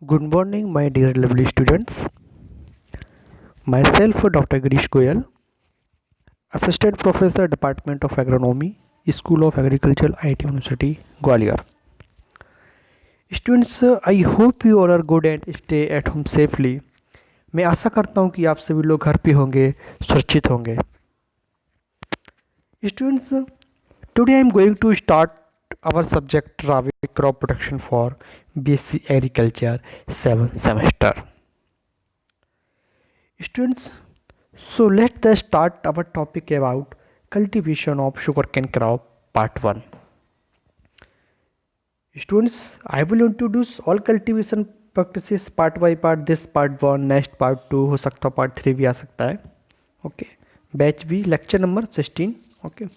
Good morning, my dear lovely students. Myself, Dr. Girish Goyal, Assistant Professor, Department of Agronomy, School of Agriculture, IT University, Gwalior. Students, I hope you all are good and stay at home safely. मैं आशा करता हूँ कि आप सभी लोग घर पे होंगे, सुरक्षित होंगे. Students, today I am going to start our subject Ravi crop protection for BSc Agriculture 7th semester. Students, so let's start our topic about cultivation of sugarcane crop part 1. Students, I will introduce all cultivation practices part by part. This part 1, next part 2, हो सकता है part 3 भी आ सकता है. Okay. Batch B, lecture number 16. Okay.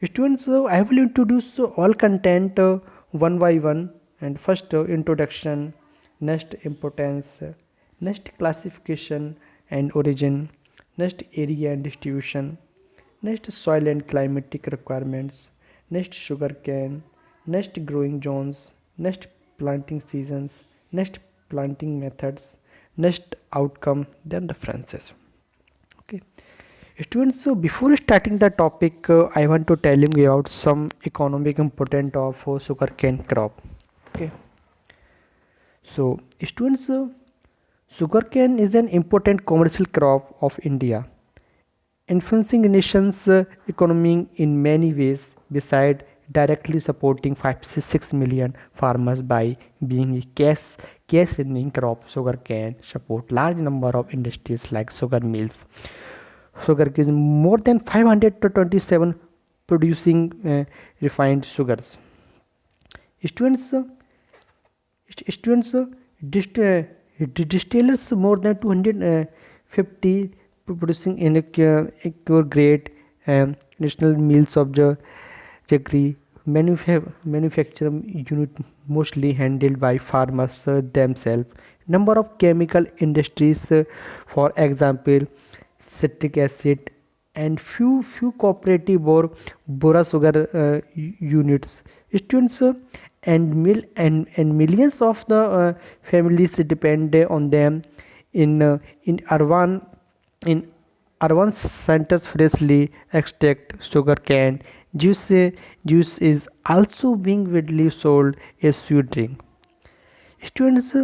Students, I will introduce all content one by one. And first introduction, next importance, next classification and origin, next area and distribution, next soil and climatic requirements, next sugarcane, next growing zones, next planting seasons, next planting methods, next outcome, then references. Okay. Students, so before starting the topic, I want to tell you about some economic importance of sugarcane crop. Okay. So, students, sugarcane is an important commercial crop of India, influencing nation's economy in many ways. Beside directly supporting 5 to 6 million farmers by being a cash earning crop, sugarcane support large number of industries like sugar mills. Sugar is more than 500 to 27 producing refined sugars. Students, students distillers more than 250 producing in a grade national mills of the jaggery manufacturing unit mostly handled by farmers themselves. Number of chemical industries, for example citric acid and few cooperative or bora sugar units. Students, and millions of the families depend on them in urban centers. Freshly extract sugarcane juice is also being widely sold as sweet drink. Students,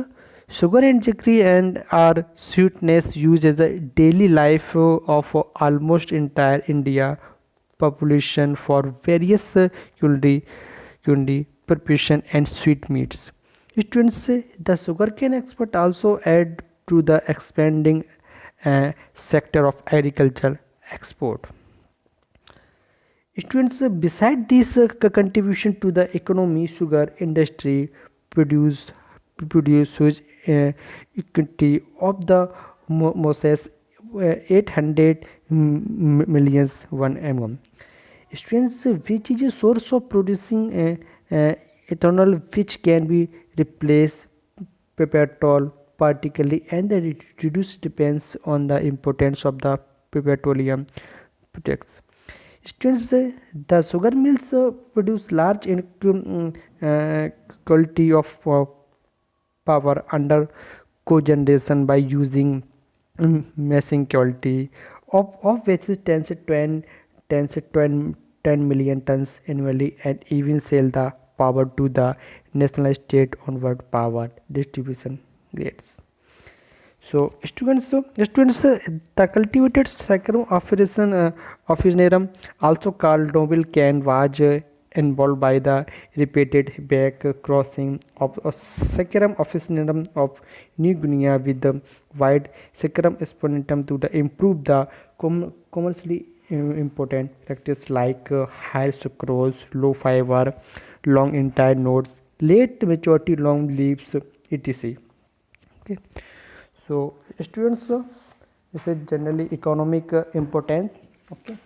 sugar and jaggery and are sweetness used as a daily life of almost entire India population for various culinary preparation and sweet meats. Students, the sugarcane export also add to the expanding sector of agriculture export. Students, beside this contribution to the economy, sugar industry produce produces equity of the Moses 800 millions 1 mm. Students, which is a source of producing ethanol which can be replaced petrol particularly, and the reduce depends on the importance of the petroleum products. Students, the sugar mills produce large quality of power under cogeneration by using meshing quality of which is 10 to 10 million tons annually, and even sell the power to the national state onward power distribution grids. So students, the cultivated Saccharum officinarum, also called noble cane, was involved by the repeated back crossing of Saccharum officinarum of New Guinea with the white Saccharum spontaneum to improve the commercially important practice like higher sucrose, low fiber, long entire nodes, late maturity, long leaves, etc. Okay. So students, this is generally economic importance. Okay.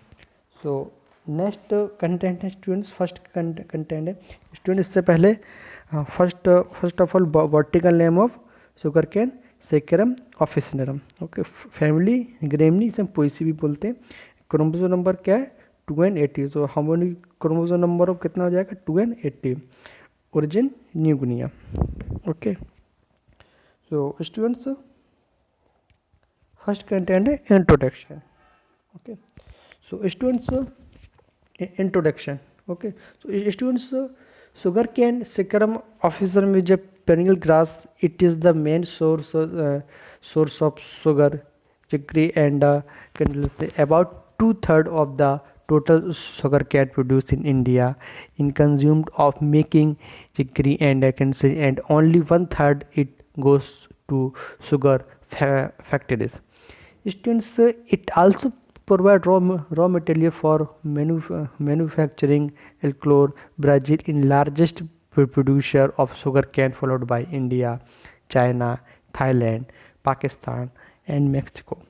So next content है students, first content है students. इससे पहले first of all vertical name of sugarcane Saccharum officinarum. Okay. family Gramineae, इसे Poaceae भी बोलते हैं. Chromosome number क्या है 2n80. तो हार्मोनी क्रोमोसोम नंबर ऑफ कितना हो जाएगा 2n80. Origin New Guinea. Okay. So students, first content introduction. Okay, so students, introduction. Okay, so students, sugarcane saccharum officers is a perennial grass. It is the main source of sugar, chicory, and can say about 2/3 of the total sugarcane produced in India in consumed of making chicory, and I can say, and only 1/3 it goes to sugar factories. Students, it also provide raw material for manufacturing alcohol. Brazil is largest producer of sugarcane, followed by India, China, Thailand, Pakistan, and Mexico.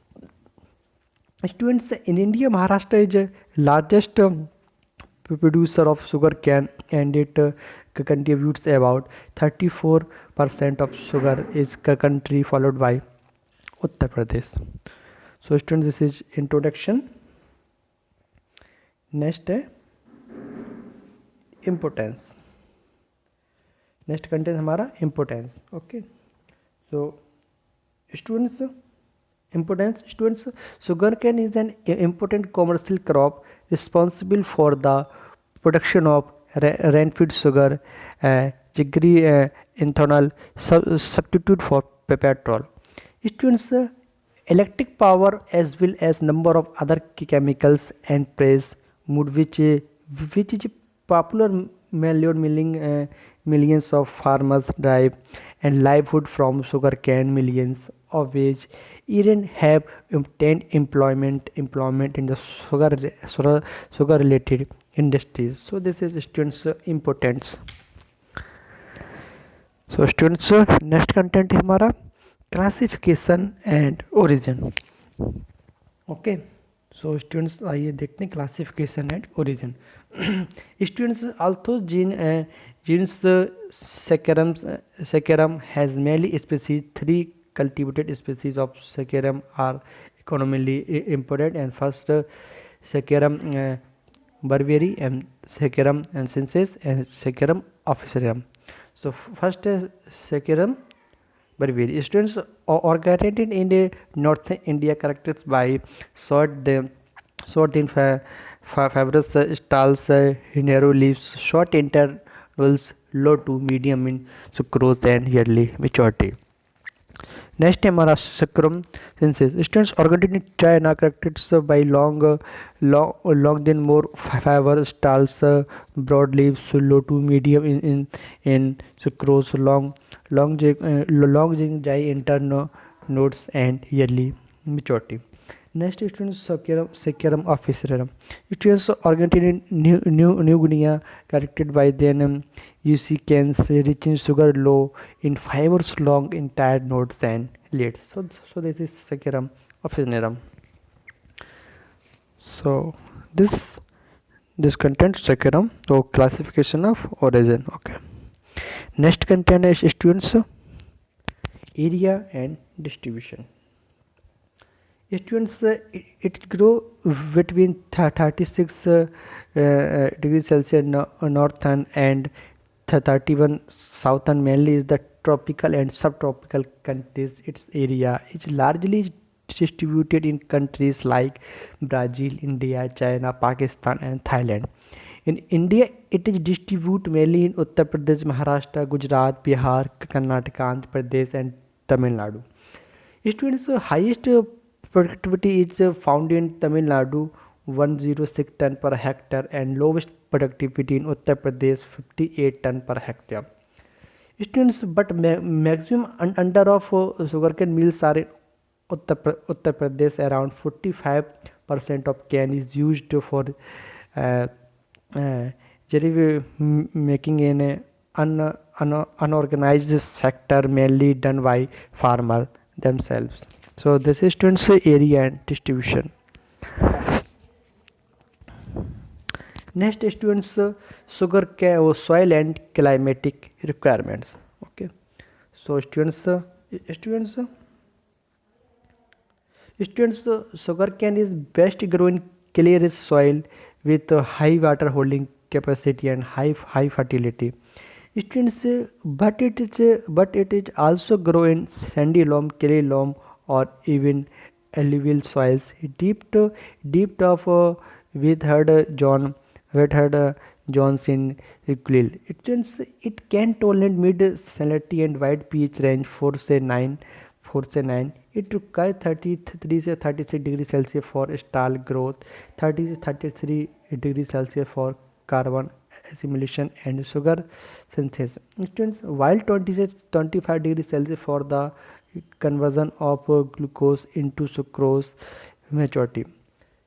Students, in India, Maharashtra is the largest producer of sugarcane, and it contributes about 34% of sugar is country, followed by Uttar Pradesh. So students, this is introduction. Next importance. Next content हमारा importance. Okay, so students, importance. Students, sugarcane is an important commercial crop responsible for the production of rapeseed sugar, jaggery, ethanol, substitute for petrol. Students, electric power as well as number of other chemicals and praise mood which is popular millions of farmers derive and livelihood from sugarcane. Millions of which even have obtained employment in the sugar related industries. So this is students importance. So students, next content है हमारा classification and origin. Okay, so students, आइए देखते हैं classification and origin. Students, although genus Saccharum has many species, 3 cultivated species of Saccharum are economically important. And first, Saccharum barbieri, and Saccharum ensis, and Saccharum officinarum. So first, Saccharum barbieri. Students, originated in the North India, characterized by short in fibrous stalks, narrow leaves, short intervals, low to medium in sucrose and yearly maturity. Next है हमारा Sakrama senses. Students, originated in China, characterized by long than more fiber stalks, broad leaves, low to medium in sucrose, long jai internodes and yearly maturity. Next, students, Saccharum officinarum. Students, originated in New Guinea, characterized by then canes, rich in sugar, low in fibers, long in tired nodes and leads. So this is Saccharum officinarum. So this content Saccharum. So classification of origin. Okay. Next content is students, area and distribution. Students, it grow between 36 degrees Celsius northern and 31 southern, mainly is the tropical and subtropical countries. Its area is largely distributed in countries like Brazil, India, China, Pakistan, and Thailand. In India, it is distributed mainly in Uttar Pradesh, Maharashtra, Gujarat, Bihar, Karnataka, Andhra Pradesh, and Tamil Nadu. Students, highest productivity is found in Tamil Nadu, 106 ton per hectare, and lowest productivity in Uttar Pradesh, 58 ton per hectare. Students, but maximum under of sugarcane mills are in Uttar Pradesh. Around 45% of cane is used for making in unorganized sector, mainly done by farmers themselves. So this is students area and distribution. Next, students, sugar cane soil and climatic requirements. Okay, so students, sugar cane is best grown in clear soil with high water holding capacity and high fertility. Students, but it is also grow in sandy loam, clay loam, or even alluvial soils. Deep of with herd John with herd Jones in Quill. It can tolerate mid salinity and wide pH range 4 say 9. It requires 33 से 36 degree Celsius for stall growth, 30 से 33 degree Celsius for carbon assimilation and sugar synthesis. Students, while 20 से 25 degree Celsius for the conversion of glucose into sucrose maturity.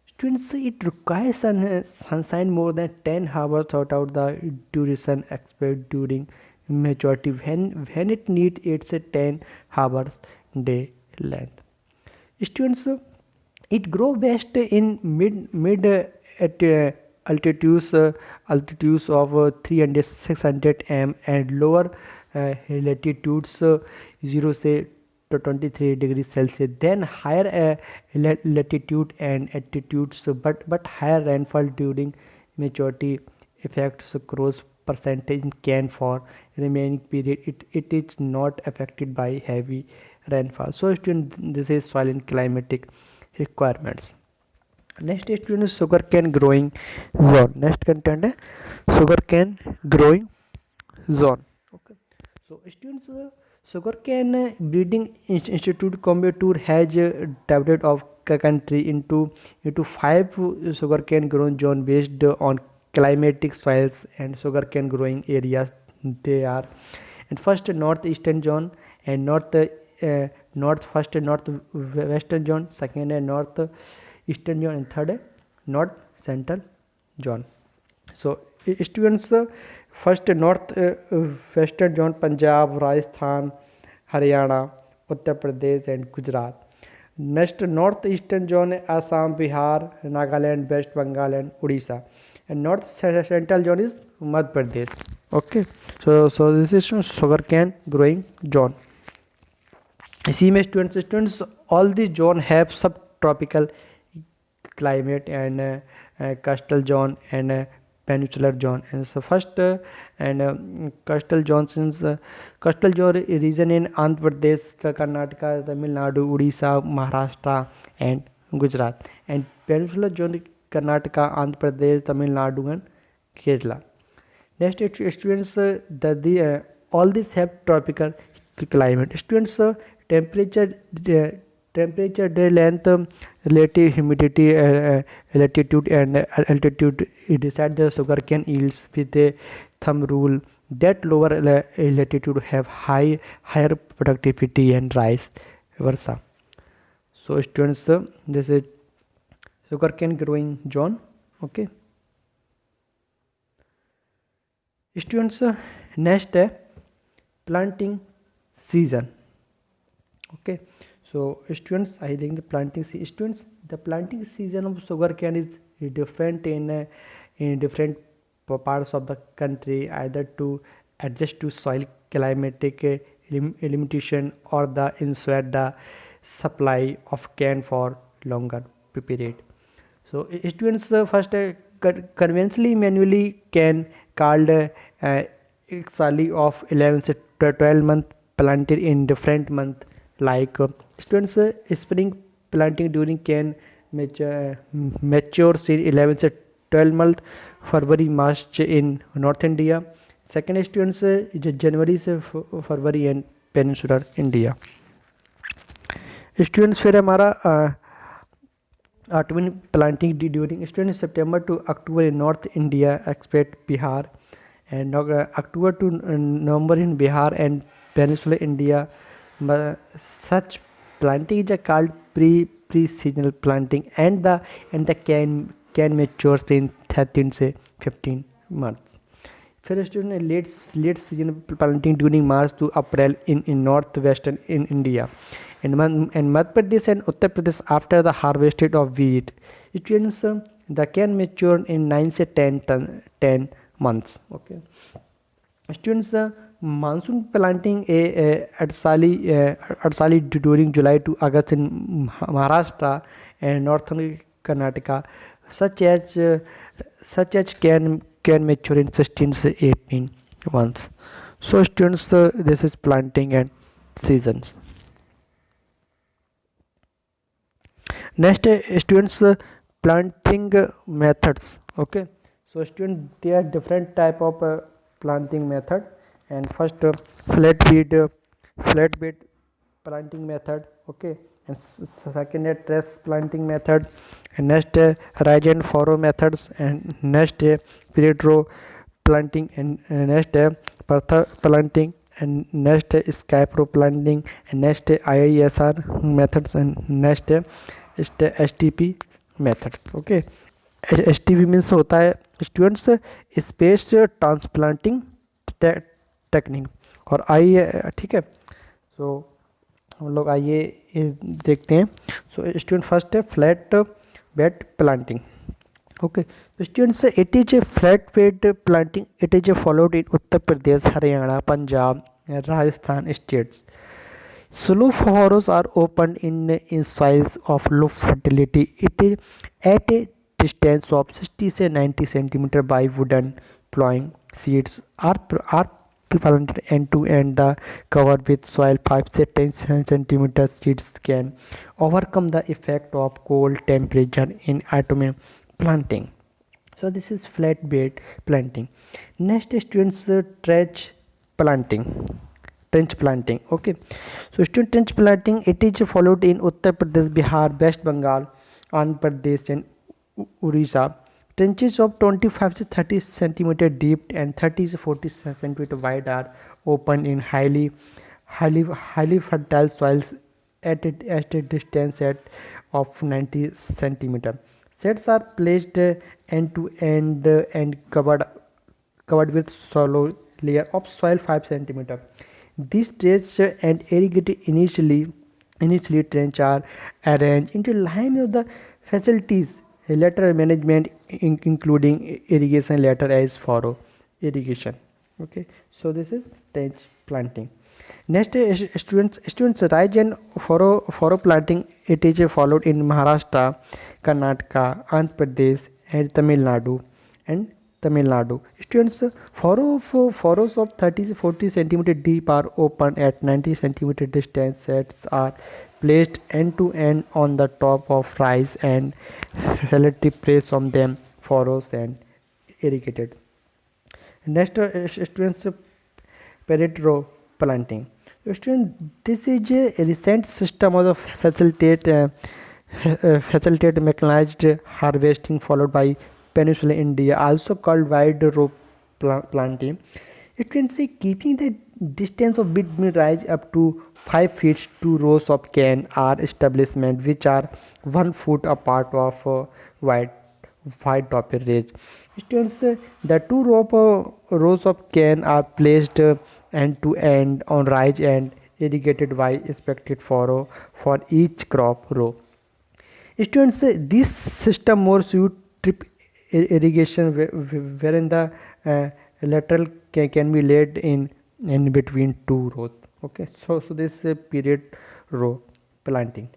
Students, it requires sunshine more than 10 hours throughout the duration expected during maturity when it needs its 10 hours day length. Students, it grow best in mid at altitudes of 300 600 m and lower latitudes 0 say to 23 degrees Celsius. Then higher latitude and altitudes, but higher rainfall during maturity affects growth percentage in can for remaining period. It is not affected by heavy rainfall. So student, this is soil and climatic requirements. Next student is sugarcane growing zone. Next content है sugarcane growing zone. Okay. So students, sugarcane breeding institute Coimbatore has divided of country into five sugarcane growing zone based on climatic soils and sugarcane growing areas. They are, and first northeastern zone and north western zone, second north eastern zone, and third north central zone. So students, first north western zone Punjab, Rajasthan, Haryana, Uttar Pradesh and Gujarat. Next north eastern zone Assam, Bihar, Nagaland, West Bengal and Odisha. And north central zone is Madhya Pradesh. Okay, so this is sugarcane growing zone. इसी में students all the zone have subtropical climate and coastal zone and peninsular zone. And so first coastal zone region in Andhra Pradesh, Karnataka, Tamil Nadu, Odisha, Maharashtra and Gujarat, and peninsular zone Karnataka, Andhra Pradesh, Tamil Nadu and Kerala. Next students, all these have tropical climate. Students, temperature day length, relative humidity, latitude and altitude decide the sugarcane yields with a thumb rule that lower latitude have higher productivity and vice versa. So students, this is sugarcane growing zone. Okay. Students, next planting season. Okay, so students, I think the planting season of sugarcane is different in different parts of the country, either to adjust to soil climatic limitation or the ensure the supply of cane for longer period. So students, first conventionally manually can called exali of 11 to 12 month planted in different month like students, spring planting during can matures in 11 to 12 month February March in North India. Second students, January से February and Peninsular India. Students, फिर हमारा twin planting during students September to October in North India except Bihar, and October to November in Bihar and Peninsular India. Such planting is called pre-seasonal planting, and the can matures in 13 से 15 months. फिर student late season planting during March to April in northwestern in India, and Madhya Pradesh and Uttar Pradesh after the harvested of wheat. Students, the can mature in 9 से 10 months. Okay. Students, monsoon planting arsali during July to August in Maharashtra and northern Karnataka, such as can mature in 16 to 18 months. So students, this is planting and seasons. Next, students, planting methods. Okay, so student, there are different type of planting method. And first, flat bed planting method. Okay, and second, trace planting method. And next, rise and furrow methods. And next, period row planting. And next, perth planting. And next, scarecrow planting. And next, IISR methods. And next, STP methods. Okay, STP means होता है students space transplanting technique, और आइए ठीक है। सो हम लोग आइए देखते हैं। सो स्टूडेंट, फर्स्ट है फ्लैट बेड प्लांटिंग। ओके, तो students, it is a flat bed planting, it is a followed in Uttar Pradesh, Haryana, Punjab, Rajasthan states. Slow furrows are opened in soils of low fertility. It is at a distance of 60 to 90 centimeter by wooden plowing. Seeds are planted end to end the cover with soil 5 to 10 centimeter. Seeds can overcome the effect of cold temperature in autumn planting. So this is flat bed planting. Next, students, planting trench planting. Okay, so student, trench planting, it is followed in Uttar Pradesh, Bihar, West Bengal, Andhra Pradesh and Orissa. Trenches of 25 to 30 centimeter deep and 30 to 40 centimeter wide are open in highly fertile soils at a distance of 90 centimeter. Sets are placed end to end and covered with shallow layer of soil 5 centimeter. These trench and irrigated initially trench are arranged into line of the facilities. Later management including irrigation later as furrow irrigation. Okay, so this is trench planting. Next, students rise and furrow planting. It is followed in Maharashtra, Karnataka, Andhra Pradesh, and Tamil Nadu. Students, furrows of 30 to 40 centimeter deep are open at 90 centimeter distance. Sets are placed end to end on the top of rise and relative press on them. Furrows and irrigated. Next, students, parade row planting. Students, this is a recent system of facilitate mechanized harvesting followed by Peninsula India, also called wide row planting. It can say keeping the distance of between rise up to 5 feet. Two rows of cane are establishment which are 1 foot apart of wide top ridge. Students, the two rows of cane are placed end to end on rise and irrigated by expected furrow for each crop row. Students, this system more suit drip irrigation wherein the lateral can be laid in between two rows. Okay, so this period row planting.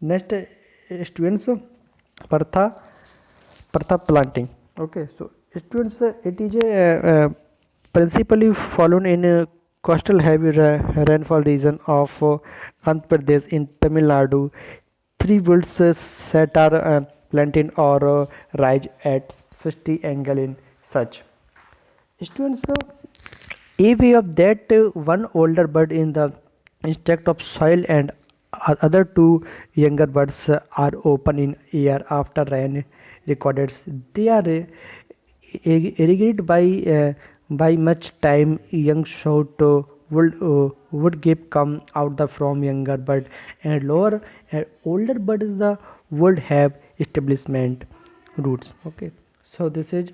Next, students, partha planting. Okay, so students, it is a principally followed in coastal heavy rainfall region of Andhra Pradesh in Tamil Nadu. Three woods set are planted or rise at 60 angle in such. Students, a way of that one older bird in the insect of soil and other two younger birds are open in air after rain recorded. They are irrigated by much time. Young shoot would give come out the from younger bird, and lower older bird is the would have establishment roots. Okay, so this is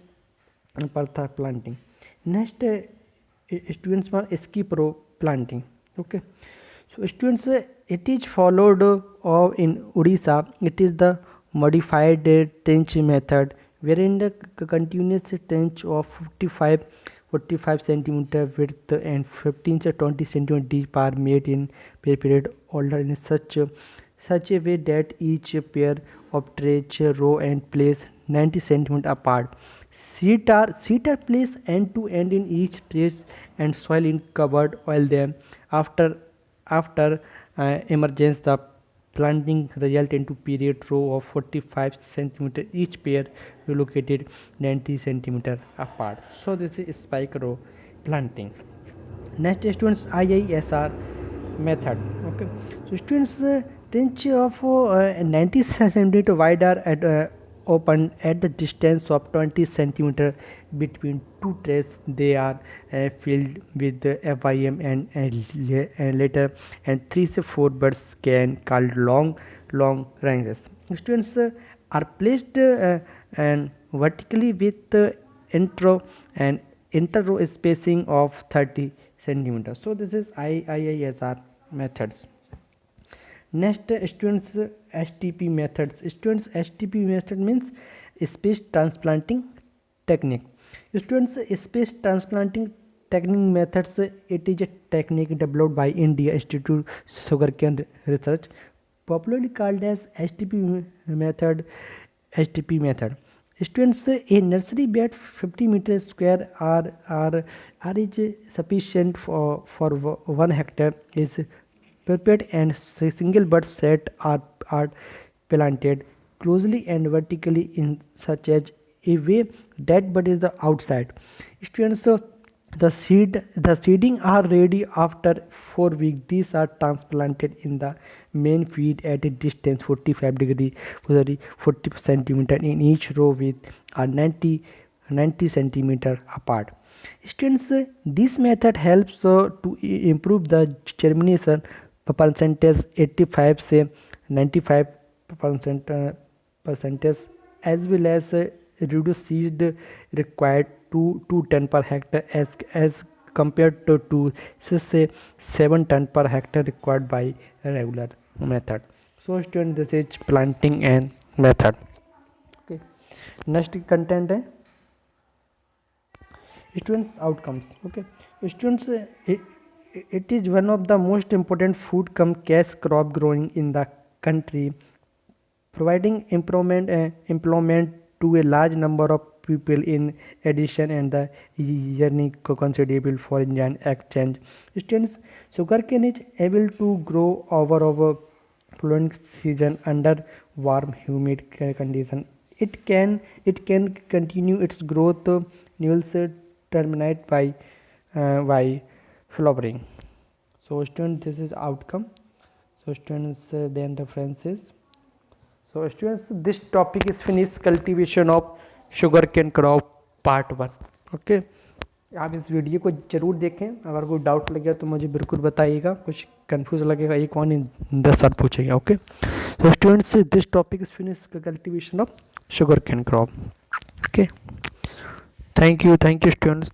partha planting. Next, students for skip row planting. Okay, so students, it is followed in Odisha. It is the modified trench method wherein the continuous trench of 45 centimeter width and 15 to 20 centimeter deep are made in period order in such a way that each pair of trench row and place 90 centimeter apart. Seed are placed end to end in each trace and soil in covered while then after emergence the planting result into period row of 45 centimeter each pair located 90 centimeter apart. So this is spike row planting. Next students IISR method. Okay, so students trench of 90 centimeter wider at open at the distance of 20 centimeter between two trays. They are filled with the FIM and later and 3 to 4 birds can called long ranges. Students are placed and vertically with intro and inter-row spacing of 30 centimeters. So this is IISR methods. Next students STP methods. Students STP method means space transplanting technique. Students space transplanting technique methods, it is a technique developed by India Institute Sugarcane Research, popularly called as STP method. Students, a nursery bed 50 meters square are is sufficient for 1 hectare is prepared and single bud set are planted closely and vertically in such as a way that bud is the outside. Students, the seeding are ready after 4 weeks. These are transplanted in the main field at a distance 45 degree 40 centimeter in each row with a 90 centimeter apart. Students, this method helps to improve the germination percentage 85 say 95 percent percentage as well as reduce seed required to 10 per hectare as compared to say 7 ton per hectare required by a regular method. So student, this is planting and method. Okay, next content है students outcomes. Okay, students, it is one of the most important food come cash crop growing in the country, providing employment to a large number of people in addition and the yearning considerable for Indian exchange. Students, sugarcane is able to grow over flowing season under warm humid condition. It can continue its growth newels terminate by flowering. So students, this is outcome. So students, then references. So students, this topic is finished cultivation of sugarcane crop part 1. Okay, आप इस video को जरूर देखें. अगर कोई doubt लगे तो मुझे बिल्कुल बताइएगा. कुछ कंफ्यूज लगेगा एक कौन 10 बार पूछेगा. Okay, so students, this topic is finished cultivation of sugarcane crop. Okay, thank you students.